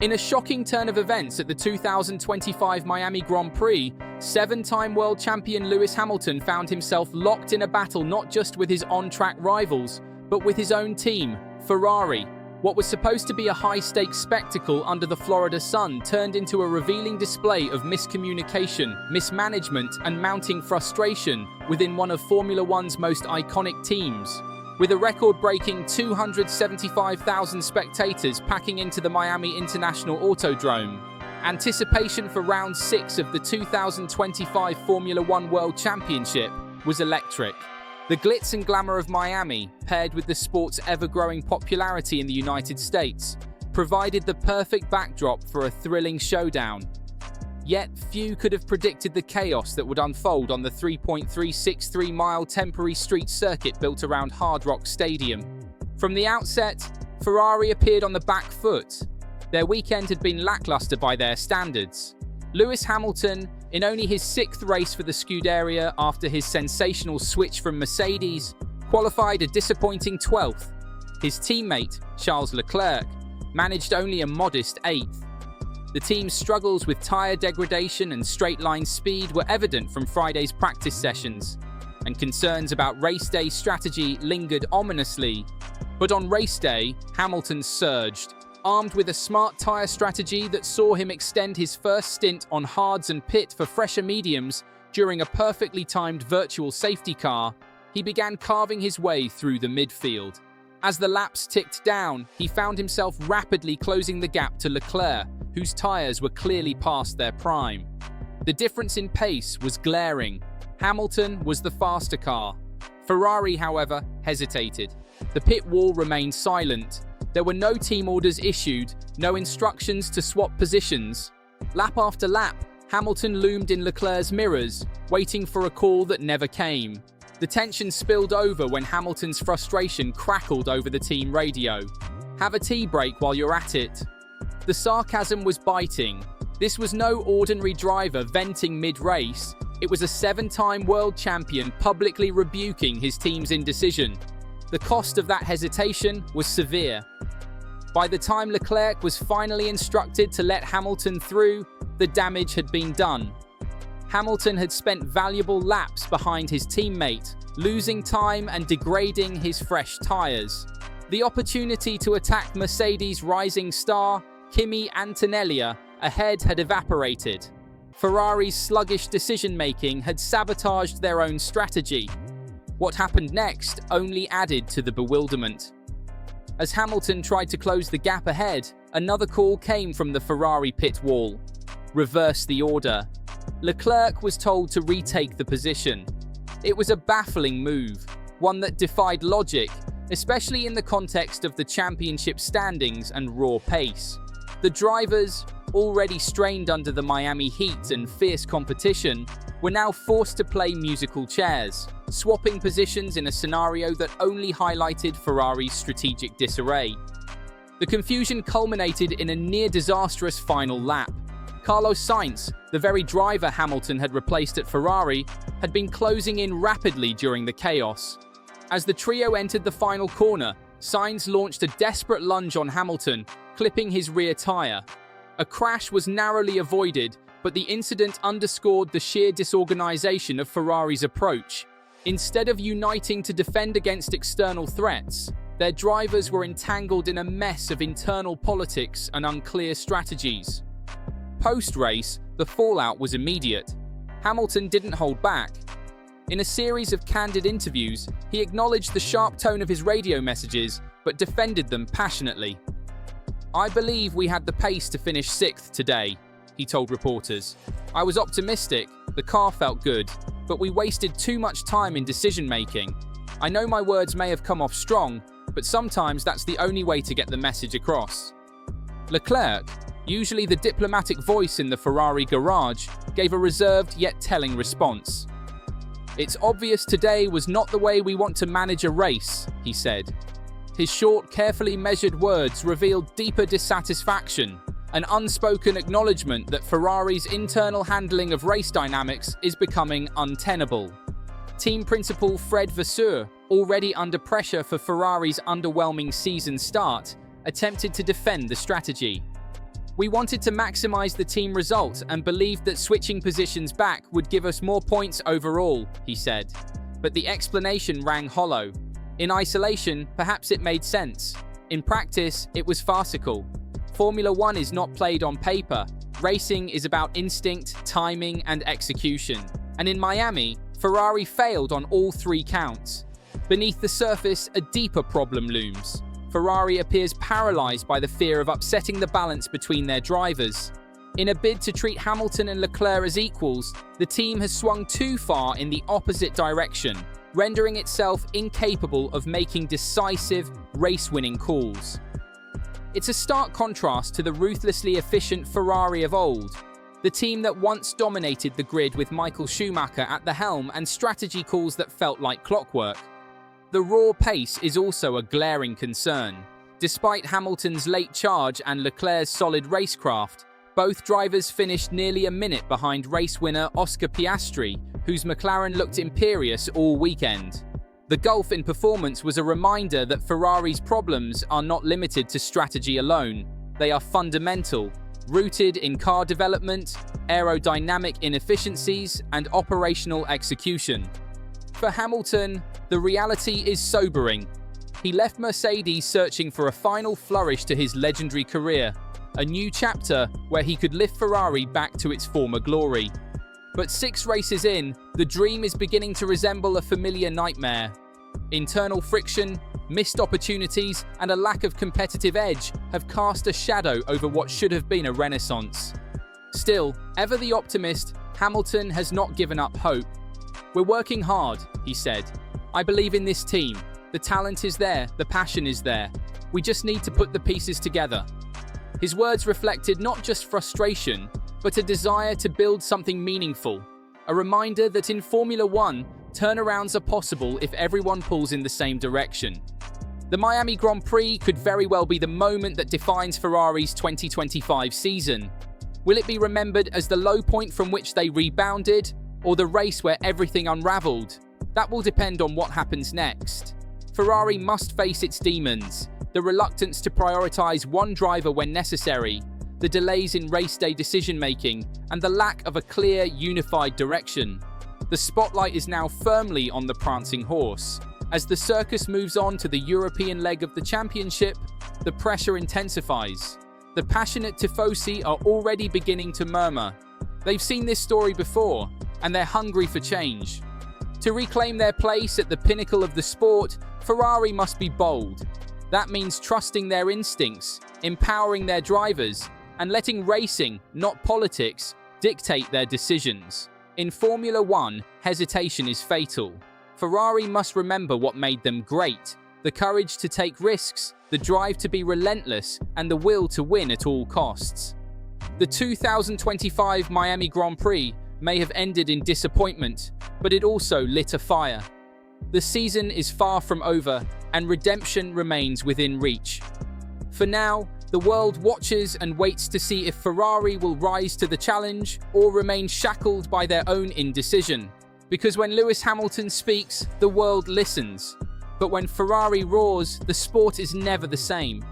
In a shocking turn of events at the 2025 Miami Grand Prix, seven-time world champion Lewis Hamilton found himself locked in a battle not just with his on-track rivals, but with his own team, Ferrari. What was supposed to be a high-stakes spectacle under the Florida sun turned into a revealing display of miscommunication, mismanagement, and mounting frustration within one of Formula One's most iconic teams. With a record-breaking 275,000 spectators packing into the Miami International Autodrome, anticipation for Round 6 of the 2025 Formula One World Championship was electric. The glitz and glamour of Miami, paired with the sport's ever-growing popularity in the United States, provided the perfect backdrop for a thrilling showdown. Yet, few could have predicted the chaos that would unfold on the 3.363-mile temporary street circuit built around Hard Rock Stadium. From the outset, Ferrari appeared on the back foot. Their weekend had been lackluster by their standards. Lewis Hamilton, in only his sixth race for the Scuderia after his sensational switch from Mercedes, qualified a disappointing 12th. His teammate, Charles Leclerc, managed only a modest 8th. The team's struggles with tyre degradation and straight-line speed were evident from Friday's practice sessions, and concerns about race day strategy lingered ominously. But on race day, Hamilton surged, armed with a smart tyre strategy that saw him extend his first stint on hards and pit for fresher mediums during a perfectly timed virtual safety car. He began carving his way through the midfield. As the laps ticked down, he found himself rapidly closing the gap to Leclerc, whose tyres were clearly past their prime. The difference in pace was glaring. Hamilton was the faster car. Ferrari, however, hesitated. The pit wall remained silent. There were no team orders issued, no instructions to swap positions. Lap after lap, Hamilton loomed in Leclerc's mirrors, waiting for a call that never came. The tension spilled over when Hamilton's frustration crackled over the team radio. "Have a tea break while you're at it." The sarcasm was biting. This was no ordinary driver venting mid-race. It was a seven-time world champion publicly rebuking his team's indecision. The cost of that hesitation was severe. By the time Leclerc was finally instructed to let Hamilton through, the damage had been done. Hamilton had spent valuable laps behind his teammate, losing time and degrading his fresh tyres. The opportunity to attack Mercedes' rising star, Kimi Antonelli, ahead had evaporated. Ferrari's sluggish decision-making had sabotaged their own strategy. What happened next only added to the bewilderment. As Hamilton tried to close the gap ahead, another call came from the Ferrari pit wall. Reverse the order. Leclerc was told to retake the position. It was a baffling move, one that defied logic, especially in the context of the championship standings and raw pace. The drivers, already strained under the Miami heat and fierce competition, were now forced to play musical chairs, swapping positions in a scenario that only highlighted Ferrari's strategic disarray. The confusion culminated in a near-disastrous final lap. Carlos Sainz, the very driver Hamilton had replaced at Ferrari, had been closing in rapidly during the chaos. As the trio entered the final corner, Sainz launched a desperate lunge on Hamilton, clipping his rear tyre. A crash was narrowly avoided, but the incident underscored the sheer disorganization of Ferrari's approach. Instead of uniting to defend against external threats, their drivers were entangled in a mess of internal politics and unclear strategies. Post-race, the fallout was immediate. Hamilton didn't hold back. In a series of candid interviews, he acknowledged the sharp tone of his radio messages, but defended them passionately. "I believe we had the pace to finish 6th today," he told reporters. "I was optimistic, the car felt good, but we wasted too much time in decision-making. I know my words may have come off strong, but sometimes that's the only way to get the message across." Leclerc, usually the diplomatic voice in the Ferrari garage, gave a reserved yet telling response. "It's obvious today was not the way we want to manage a race," he said. His short, carefully measured words revealed deeper dissatisfaction, an unspoken acknowledgement that Ferrari's internal handling of race dynamics is becoming untenable. Team principal Fred Vasseur, already under pressure for Ferrari's underwhelming season start, attempted to defend the strategy. "We wanted to maximize the team result and believed that switching positions back would give us more points overall," he said. But the explanation rang hollow. In isolation, perhaps it made sense. In practice, it was farcical. Formula One is not played on paper. Racing is about instinct, timing, and execution. And in Miami, Ferrari failed on all three counts. Beneath the surface, a deeper problem looms. Ferrari appears paralyzed by the fear of upsetting the balance between their drivers. In a bid to treat Hamilton and Leclerc as equals, the team has swung too far in the opposite direction, rendering itself incapable of making decisive, race-winning calls. It's a stark contrast to the ruthlessly efficient Ferrari of old, the team that once dominated the grid with Michael Schumacher at the helm and strategy calls that felt like clockwork. The raw pace is also a glaring concern. Despite Hamilton's late charge and Leclerc's solid racecraft, both drivers finished nearly a minute behind race winner Oscar Piastri, whose McLaren looked imperious all weekend. The gulf in performance was a reminder that Ferrari's problems are not limited to strategy alone. They are fundamental, rooted in car development, aerodynamic inefficiencies, and operational execution. For Hamilton, the reality is sobering. He left Mercedes searching for a final flourish to his legendary career, a new chapter where he could lift Ferrari back to its former glory. But 6 races in, the dream is beginning to resemble a familiar nightmare. Internal friction, missed opportunities, and a lack of competitive edge have cast a shadow over what should have been a renaissance. Still, ever the optimist, Hamilton has not given up hope. "We're working hard," he said. "I believe in this team. The talent is there, the passion is there. We just need to put the pieces together." His words reflected not just frustration, but a desire to build something meaningful. A reminder that in Formula One, turnarounds are possible if everyone pulls in the same direction. The Miami Grand Prix could very well be the moment that defines Ferrari's 2025 season. Will it be remembered as the low point from which they rebounded, or the race where everything unraveled? That will depend on what happens next. Ferrari must face its demons, the reluctance to prioritize one driver when necessary, the delays in race day decision-making, and the lack of a clear, unified direction. The spotlight is now firmly on the Prancing Horse. As the circus moves on to the European leg of the championship, the pressure intensifies. The passionate tifosi are already beginning to murmur. They've seen this story before, and they're hungry for change. To reclaim their place at the pinnacle of the sport, Ferrari must be bold. That means trusting their instincts, empowering their drivers, and letting racing, not politics, dictate their decisions. In Formula One, hesitation is fatal. Ferrari must remember what made them great: the courage to take risks, the drive to be relentless, and the will to win at all costs. The 2025 Miami Grand Prix may have ended in disappointment, but it also lit a fire. The season is far from over, and redemption remains within reach. For now, the world watches and waits to see if Ferrari will rise to the challenge or remain shackled by their own indecision. Because when Lewis Hamilton speaks, the world listens. But when Ferrari roars, the sport is never the same.